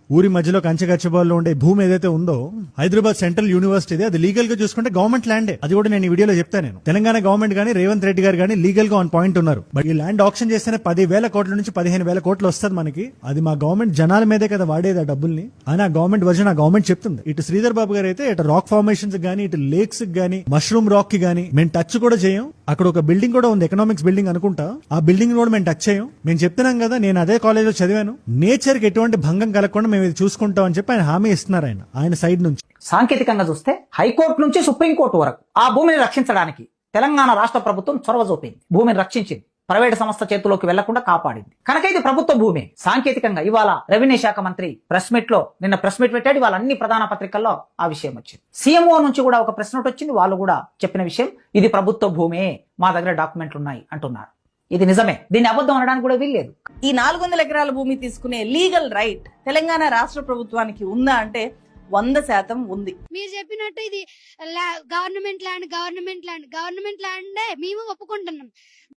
ఊరి మధ్యలో కంచగచ్చబాల్లో ఉండే భూమి ఏదైతే ఉందో హైదరాబాద్ సెంట్రల్ యూనివర్సిటీ, అది లీగల్ గా చూసుకుంటే గవర్నమెంట్ ల్యాండే. అది కూడా నేను ఈ వీడియోలో చెప్తాను. నేను తెలంగాణ గవర్నమెంట్ గానీ రేవంత్ రెడ్డి గారు గానీ లీగల్ గా ఆన్ పాయింట్ ఉన్నారు. బట్ ఈ ల్యాండ్ ఆప్షన్ చేస్తేనే 10,000 కోట్ల నుంచి 15,000 కోట్లు వస్తుంది మనకి. అది మా గవర్నమెంట్ జనాల మీదే కదా వాడేది ఆ డబ్బుల్ని అని ఆ గవర్నమెంట్ వర్జన్ ఆ గవర్నమెంట్ చెప్తుంది. ఇటు శ్రీధర్ బాబు గారు అయితే ఇటు రాక్ ఫార్మేషన్స్ గానీ ఇటు లేక్స్ గానీ మష్రూమ్ రాక్ కి గానీ మేము టచ్ కూడా చేయం. అక్కడ ఒక బిల్డింగ్ కూడా ఉంది, ఎకనామిక్స్ బిల్డింగ్ అనుకుంటా. ఆ బిల్డింగ్ కూడా మేము టచ్ చేయం. మేము చెప్తున్నాం కదా, నేను అదే కాలేజ్ లో చదివాను. నేచర్ కి ఎటువంటి భంగం కలగకుండా మేము ఇది చూసుకుంటాం అని చెప్పి ఆయన హామీ ఇస్తున్నారు ఆయన సైడ్ నుంచి. సాంకేతికంగా చూస్తే హైకోర్టు నుంచి సుప్రీంకోర్టు వరకు ఆ భూమిని రక్షించడానికి తెలంగాణ రాష్ట్ర ప్రభుత్వం చొరవ చూపింది. భూమిని రక్షించింది, ప్రైవేటు సంస్థ చేతిలోకి వెళ్లకుండా కాపాడింది. కనుక ఇది ప్రభుత్వ భూమి. సాంకేతికంగా ఇవాళ రెవెన్యూ శాఖ మంత్రి నిన్న ప్రెస్ మీట్ పెట్టాడు. ఇవాళ అన్ని ప్రధాన పత్రికల్లో ఆ విషయం వచ్చింది. సీఎంఓ నుంచి కూడా ఒక ప్రెస్ నోట్ వచ్చింది. వాళ్ళు కూడా చెప్పిన విషయం ఇది ప్రభుత్వ భూమే, మా దగ్గర డాక్యుమెంట్లు ఉన్నాయి అంటున్నారు. ఇది నిజమే, దీన్ని అబద్ధం అనడానికి కూడా వీల్లేదు. ఈ 400 ఎకరాల భూమి తీసుకునే లీగల్ రైట్ తెలంగాణ రాష్ట్ర ప్రభుత్వానికి ఉందా అంటే 100% ఉంది. మీరు చెప్పినట్టు ఇది గవర్నమెంట్ ల్యాండ్ మేము ఒప్పుకుంటున్నాం.